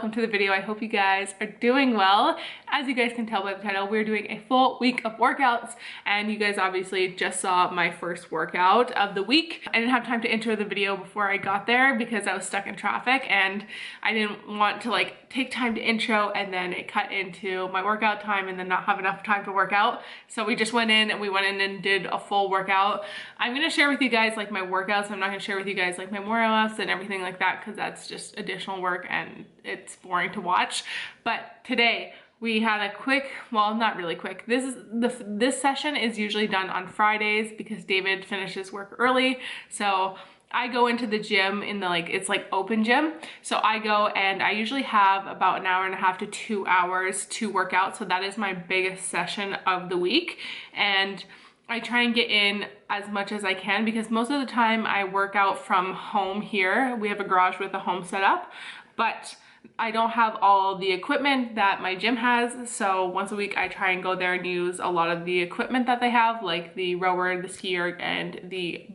welcome to the video. I hope you guys are doing well. As you guys can tell by the title, we're doing a full week of workouts, and you guys obviously just saw my first workout of the week. I didn't have time to intro the video before I got there because I was stuck in traffic and I didn't want to like take time to intro and then it cut into my workout time and then not have enough time to work out. So we just went in and did a full workout. I'm gonna share with you guys like my workouts. I'm not gonna share with you guys like my warm-ups and everything like that because that's just additional work and it's boring to watch. But today we had a quick, well, not really quick. This session is usually done on Fridays because David finishes work early. So I go into the gym in the it's like open gym. So I go and I usually have about an hour and a half to 2 hours to work out. So that is my biggest session of the week. And I try and get in as much as I can because most of the time I work out from home here. We have a garage with a home setup, but I don't have all the equipment that my gym has. So once a week I try and go there and use a lot of the equipment that they have, like the rower, the skier, and the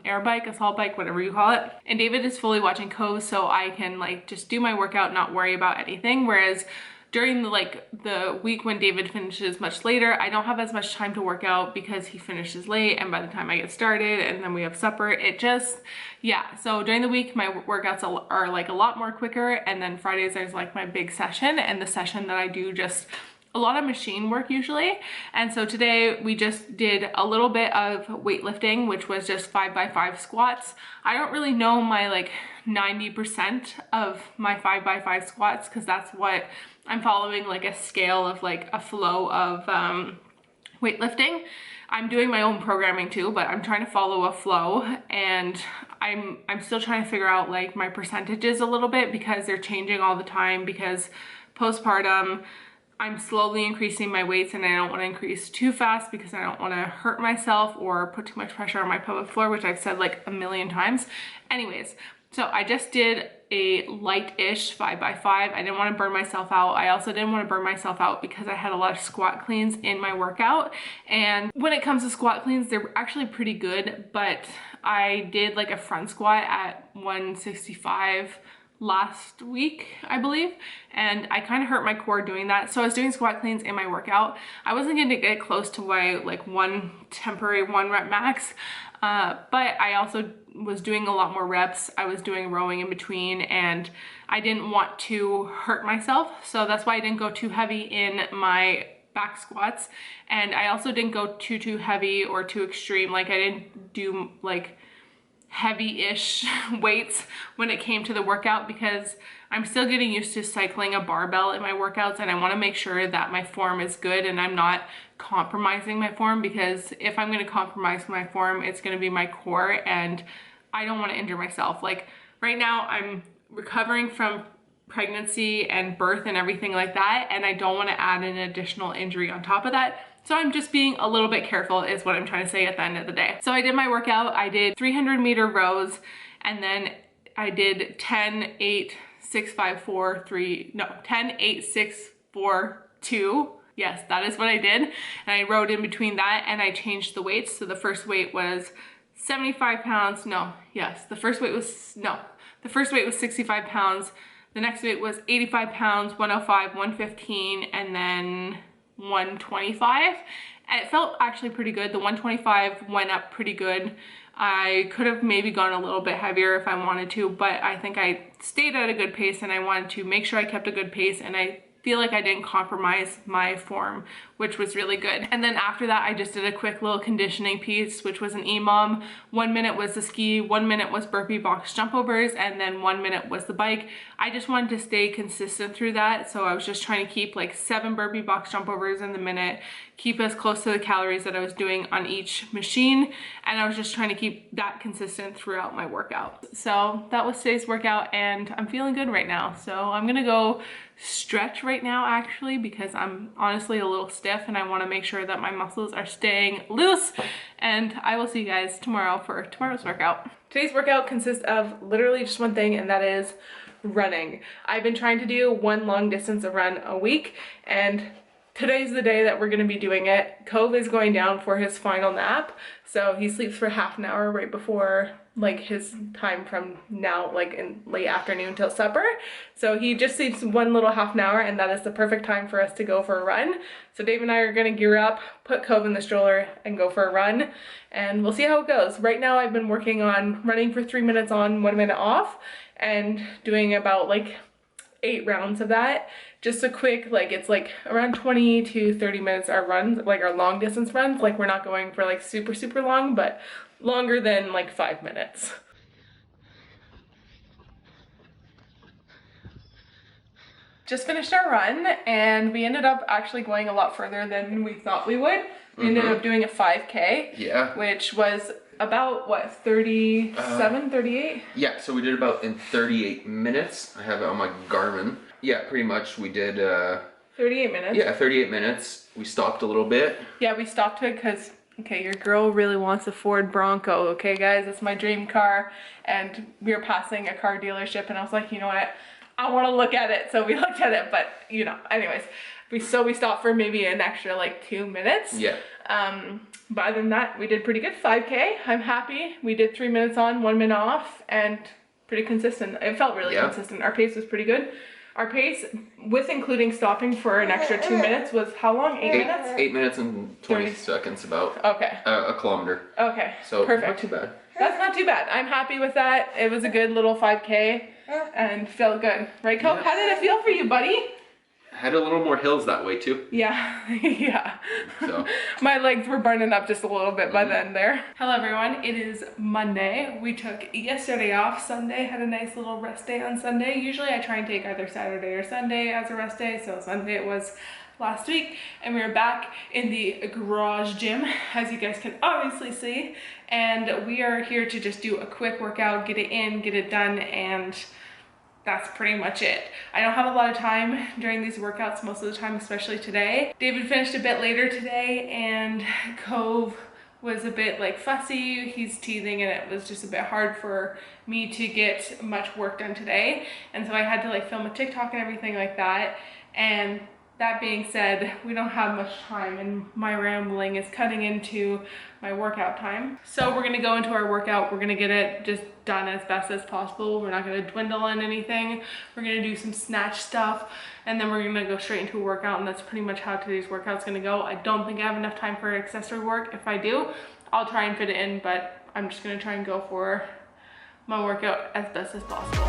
air bike, assault bike, whatever you call it. And David is fully watching Co's, so I can like just do my workout, not worry about anything. Whereas during the week when David finishes much later, I don't have as much time to work out because he finishes late, and by the time I get started and then we have supper, it just, yeah. So during the week my workouts are like a lot more quicker, and then Fridays there's like my big session, and the session that I do just a lot of machine work usually. And so today we just did a little bit of weightlifting, which was just 5x5 squats. I don't really know my like 90% of my 5x5 squats because that's what I'm following, like a scale of like a flow of weightlifting. I'm doing my own programming too, but I'm trying to follow a flow, and I'm still trying to figure out like my percentages a little bit because they're changing all the time because postpartum, I'm slowly increasing my weights and I don't want to increase too fast because I don't want to hurt myself or put too much pressure on my pelvic floor, which I've said like a million times. Anyways, so I just did a light-ish 5x5. I didn't want to burn myself out. I also didn't want to burn myself out because I had a lot of squat cleans in my workout. And when it comes to squat cleans, they're actually pretty good, but I did like a front squat at 165 last week, I believe, and I kind of hurt my core doing that. So I was doing squat cleans in my workout. I wasn't going to get close to my like temporary 1 rep max, but I also was doing a lot more reps. I was doing rowing in between, and I didn't want to hurt myself, so that's why I didn't go too heavy in my back squats. And I also didn't go too heavy or too extreme. Like I didn't do like heavy-ish weights when it came to the workout because I'm still getting used to cycling a barbell in my workouts, and I want to make sure that my form is good and I'm not compromising my form, because if I'm going to compromise my form, it's going to be my core, and I don't want to injure myself. Like right now I'm recovering from pregnancy and birth and everything like that, and I don't want to add an additional injury on top of that. So I'm just being a little bit careful is what I'm trying to say at the end of the day. So I did my workout. I did 300-meter rows, and then I did 10, 8, 6, 5, 4, 3, no, 10, 8, 6, 4, 2. Yes, that is what I did. And I rowed in between that, and I changed the weights. So the first weight was 75 pounds. No, yes, the first weight was 65 pounds. The next weight was 85 pounds, 105, 115, and then 125. And it felt actually pretty good. The 125 went up pretty good. I could have maybe gone a little bit heavier if I wanted to, but I think I stayed at a good pace, and I wanted to make sure I kept a good pace, and I feel like I didn't compromise my form, which was really good. And then after that, I just did a quick little conditioning piece, which was an EMOM. 1 minute was the ski, 1 minute was burpee box jump overs, and then 1 minute was the bike. I just wanted to stay consistent through that. So I was just trying to keep like 7 burpee box jump overs in the minute, keep as close to the calories that I was doing on each machine. And I was just trying to keep that consistent throughout my workout. So that was today's workout, and I'm feeling good right now. So I'm gonna go stretch right now actually because I'm honestly a little stiff and I want to make sure that my muscles are staying loose. And I will see you guys tomorrow for tomorrow's workout. Today's workout consists of literally just one thing, and that is running. I've been trying to do one long distance run a week, and today's the day that we're gonna be doing it. Cove is going down for his final nap, so he sleeps for half an hour right before like his time from now, like in late afternoon till supper. So he just sleeps one little half an hour, and that is the perfect time for us to go for a run. So Dave and I are gonna gear up, put Cove in the stroller and go for a run, and we'll see how it goes. Right now I've been working on running for 3 minutes on, 1 minute off, and doing about like 8 rounds of that. Just a quick, like it's like around 20 to 30 minutes our runs, like our long distance runs. Like we're not going for like super long, but longer than like 5 minutes. Just finished our run, and we ended up actually going a lot further than we thought we would. We ended up doing a 5K, yeah, which was about what, 37, 38? Yeah, so we did about in 38 minutes. I have it on my Garmin. Yeah, pretty much we did 38 minutes. Yeah, 38 minutes. We stopped a little bit. Yeah, we stopped it because, okay, your girl really wants a Ford Bronco, okay guys? That's my dream car. And we were passing a car dealership, and I was like, you know what? I want to look at it. So we looked at it, but you know, anyways, we stopped for maybe an extra like 2 minutes. Yeah. But other than that, we did pretty good. 5K, I'm happy. We did 3 minutes on, 1 minute off, and pretty consistent. It felt really consistent. Our pace was pretty good. Our pace, with including stopping for an extra 2 minutes, was how long? 8 minutes? 8 minutes and 20 seconds about. Okay. A kilometer. Okay. So perfect. Not too bad. That's not too bad. I'm happy with that. It was a good little 5K and felt good. Right, Cope? How did it feel for you, buddy? Had a little more hills that way too. Yeah, yeah. So. My legs were burning up just a little bit by then there. Hello everyone, it is Monday. We took yesterday off. Sunday, had a nice little rest day on Sunday. Usually I try and take either Saturday or Sunday as a rest day, so Sunday it was last week, and we are back in the garage gym, as you guys can obviously see, and we are here to just do a quick workout, get it in, get it done, and that's pretty much it. I don't have a lot of time during these workouts most of the time, especially today. David finished a bit later today, and Cove was a bit like fussy. He's teething, and it was just a bit hard for me to get much work done today. And so I had to like film a TikTok and everything like that. And that being said, we don't have much time, and my rambling is cutting into my workout time. So we're gonna go into our workout. We're gonna get it just done as best as possible. We're not gonna dwindle on anything. We're gonna do some snatch stuff, and then we're gonna go straight into a workout, and that's pretty much how today's workout's gonna go. I don't think I have enough time for accessory work. If I do, I'll try and fit it in, but I'm just gonna try and go for my workout as best as possible.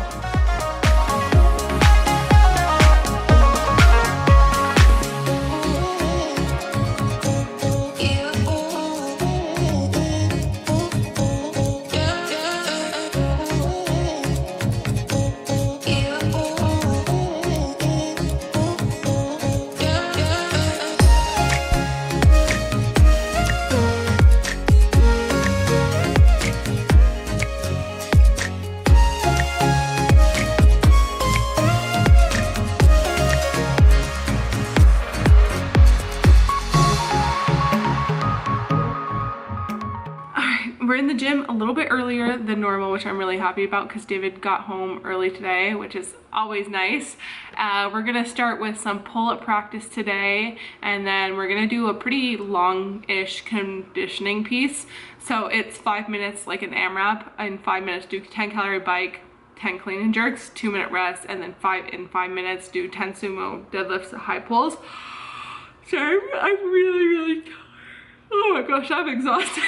We're in the gym a little bit earlier than normal, which I'm really happy about because David got home early today, which is always nice. We're gonna start with some pull-up practice today, and then we're gonna do a pretty long-ish conditioning piece. So it's 5 minutes like an AMRAP, and 5 minutes do 10 calorie bike, 10 clean and jerks, 2 minute rest, and then 5 minutes do 10 sumo deadlifts, high pulls. Sorry, I'm really tired. Oh my gosh, I'm exhausted.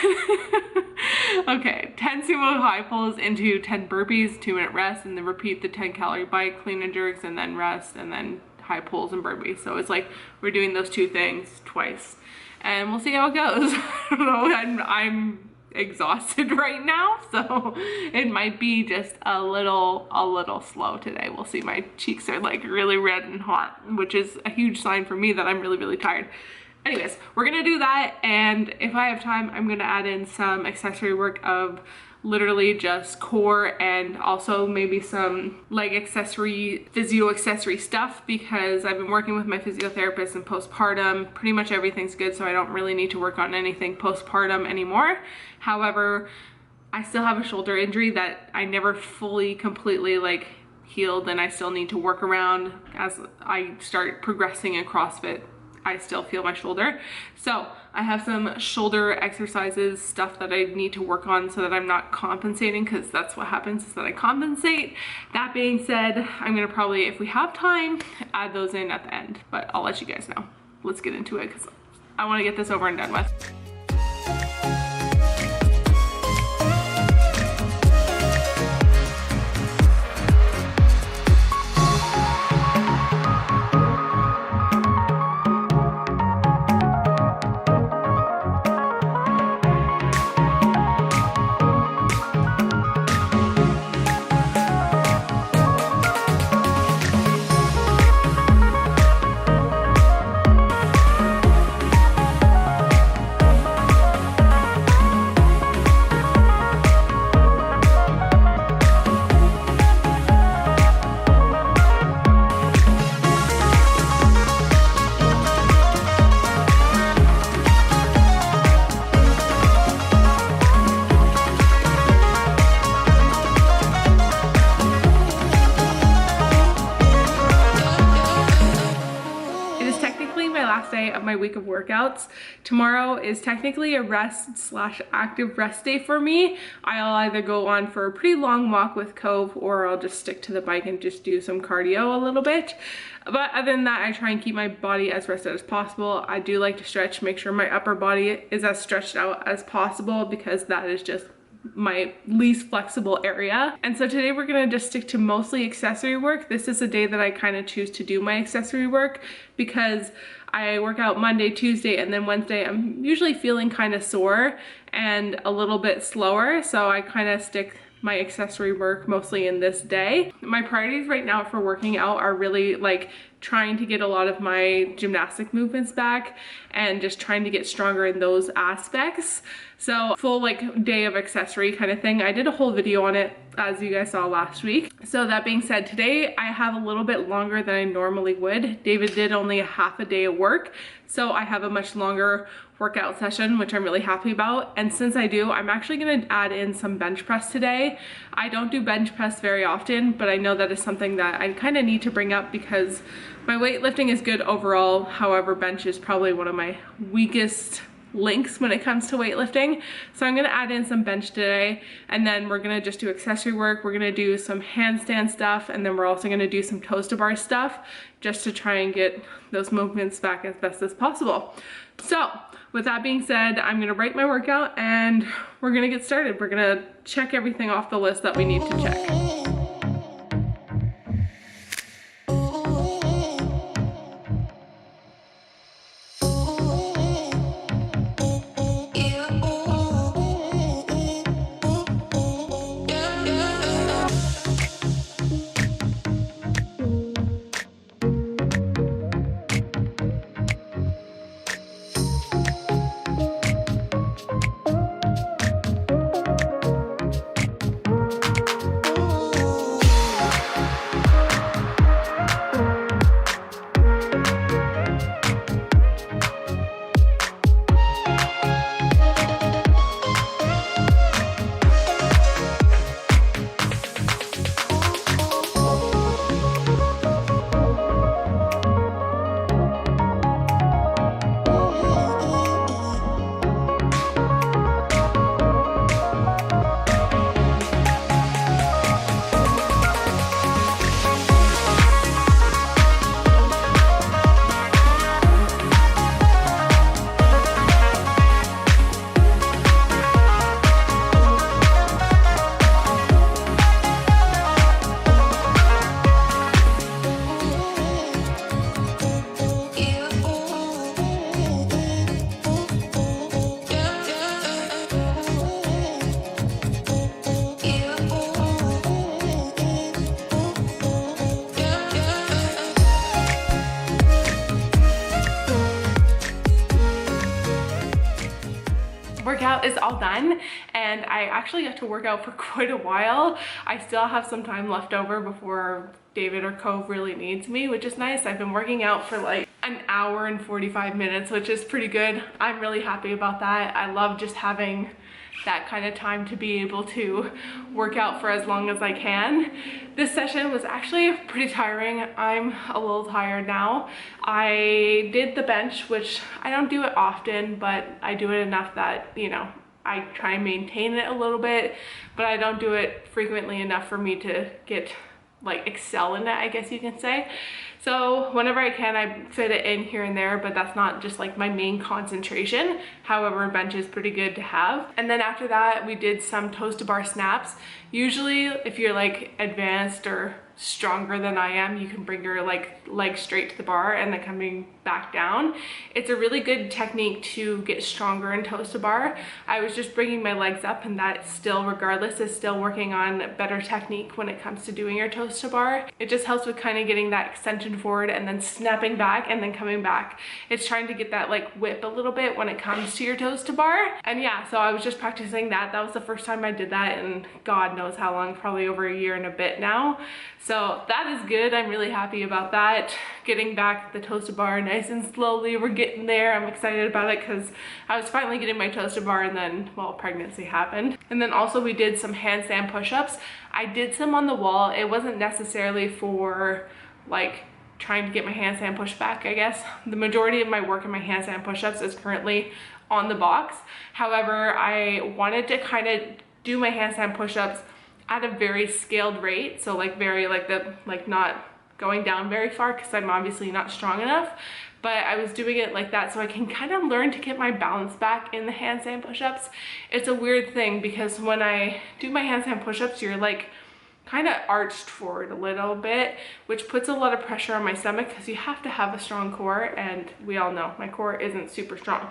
Okay, 10 sumo high pulls into 10 burpees, 2 minute rest, and then repeat the 10 calorie bike, clean and jerks, and then rest, and then high pulls and burpees. So it's like we're doing those 2 things twice, and we'll see how it goes. I don't know, I'm exhausted right now, so it might be just a little slow today. We'll see. My cheeks are like really red and hot, which is a huge sign for me that I'm really tired. Anyways, we're gonna do that, and if I have time, I'm gonna add in some accessory work of literally just core, and also maybe some leg accessory, physio accessory stuff, because I've been working with my physiotherapist in postpartum. Pretty much everything's good, so I don't really need to work on anything postpartum anymore. However, I still have a shoulder injury that I never fully completely like healed, and I still need to work around as I start progressing in CrossFit I still feel my shoulder. So I have some shoulder exercises, stuff that I need to work on so that I'm not compensating, because that's what happens is that I compensate. That being said, I'm gonna probably, if we have time, add those in at the end, but I'll let you guys know. Let's get into it because I want to get this over and done with. Of my week of workouts. Tomorrow is technically a rest slash active rest day for me. I'll either go on for a pretty long walk with Cove, or I'll just stick to the bike and just do some cardio a little bit. But other than that, I try and keep my body as rested as possible. I do like to stretch, make sure my upper body is as stretched out as possible, because that is just my least flexible area. And so today we're gonna just stick to mostly accessory work. This is a day that I kind of choose to do my accessory work because I work out Monday, Tuesday, and then Wednesday I'm usually feeling kind of sore and a little bit slower, so I kind of stick my accessory work mostly in this day. My priorities right now for working out are really like trying to get a lot of my gymnastic movements back and just trying to get stronger in those aspects. So full like day of accessory kind of thing. I did a whole video on it, as you guys saw last week. So that being said, today I have a little bit longer than I normally would. David did only a half a day of work, so I have a much longer workout session, which I'm really happy about. And since I do, I'm actually gonna add in some bench press today. I don't do bench press very often, but I know that is something that I kind of need to bring up because my weightlifting is good overall. However, bench is probably one of my weakest links when it comes to weightlifting. So I'm gonna add in some bench today, and then we're gonna just do accessory work. We're gonna do some handstand stuff, and then we're also gonna do some toes to bar stuff just to try and get those movements back as best as possible. So with that being said, I'm gonna write my workout and we're gonna get started. We're gonna check everything off the list that we need to check. Workout is all done, and I actually got to work out for quite a while. I still have some time left over before David or Cove really needs me, which is nice. I've been working out for like an hour and 45 minutes, which is pretty good. I'm really happy about that. I love just having that kind of time to be able to work out for as long as I can. This session was actually pretty tiring. I'm a little tired now. I did the bench, which I don't do it often, but I do it enough that, you know, I try and maintain it a little bit, but I don't do it frequently enough for me to get like excel in it, I guess you can say. So whenever I can, I fit it in here and there, but that's not just like my main concentration. However, bench is pretty good to have. And then after that, we did some toes to bar snaps. Usually if you're like advanced or stronger than I am, you can bring your like legs straight to the bar and then coming back down. It's a really good technique to get stronger in toes to bar. I was just bringing my legs up, and that still, regardless, is still working on better technique when it comes to doing your toes to bar. It just helps with kind of getting that extension forward and then snapping back and then coming back. It's trying to get that like whip a little bit when it comes to your toes to bar. And yeah, so I was just practicing that. That was the first time I did that in God knows how long, probably over a year and a bit now. So that is good. I'm really happy about that. Getting back the toes to bar nice and slowly. We're getting there. I'm excited about it because I was finally getting my toes to bar, and then, well, pregnancy happened. And then also we did some handstand push-ups. I did some on the wall. It wasn't necessarily for like trying to get my handstand push back, I guess. The majority of my work in my handstand push-ups is currently on the box. However, I wanted to kind of do my handstand push-ups at a very scaled rate, so like very like not going down very far because I'm obviously not strong enough, but I was doing it like that so I can kind of learn to get my balance back in the handstand push-ups. It's a weird thing because when I do my handstand push-ups, you're like kind of arched forward a little bit, which puts a lot of pressure on my stomach because you have to have a strong core, and we all know my core isn't super strong.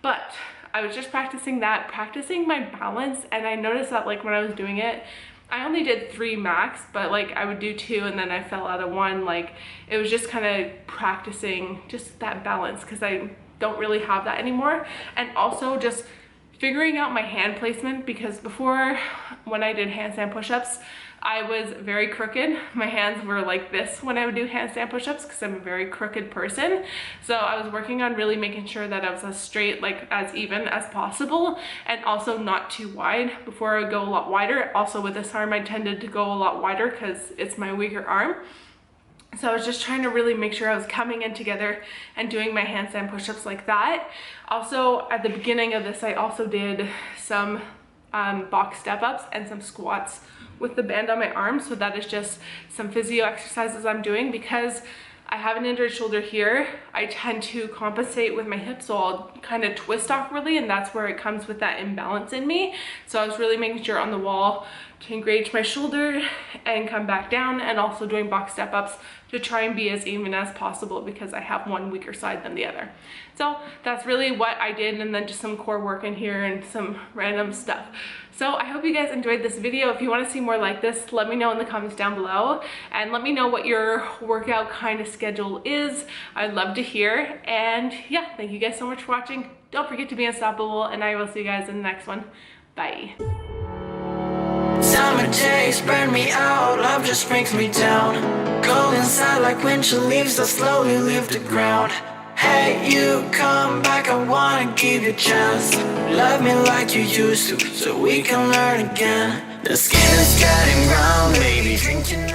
But I was just practicing that, practicing my balance, and I noticed that like when I was doing it, I only did 3 max, but like I would do 2 and then I fell out of 1. Like it was just kind of practicing just that balance because I don't really have that anymore. And also just figuring out my hand placement, because before, when I did handstand push-ups, I was very crooked. My hands were like this when I would do handstand push-ups because I'm a very crooked person. So I was working on really making sure that I was as straight, like as even as possible, and also not too wide. Before I would go a lot wider. Also with this arm, I tended to go a lot wider because it's my weaker arm. So I was just trying to really make sure I was coming in together and doing my handstand push-ups like that. Also, at the beginning of this, I also did some box step-ups and some squats with the band on my arm. So that is just some physio exercises I'm doing because I have an injured shoulder here. I tend to compensate with my hips, so I'll kind of twist awkwardly, and that's where it comes with that imbalance in me. So I was really making sure on the wall to engage my shoulder and come back down, and also doing box step-ups to try and be as even as possible because I have one weaker side than the other. So that's really what I did, and then just some core work in here and some random stuff. So I hope you guys enjoyed this video. If you want to see more like this, let me know in the comments down below, and let me know what your workout kind of schedule is. I'd love to hear. And yeah, thank you guys so much for watching. Don't forget to be unstoppable, and I will see you guys in the next one. Bye. Summer days burn me out, love just brings me down. Go inside like winter leaves that slowly leave the ground. Hey, you come back, I wanna give you a chance. Love me like you used to, so we can learn again. The skin is getting brown, baby, drink your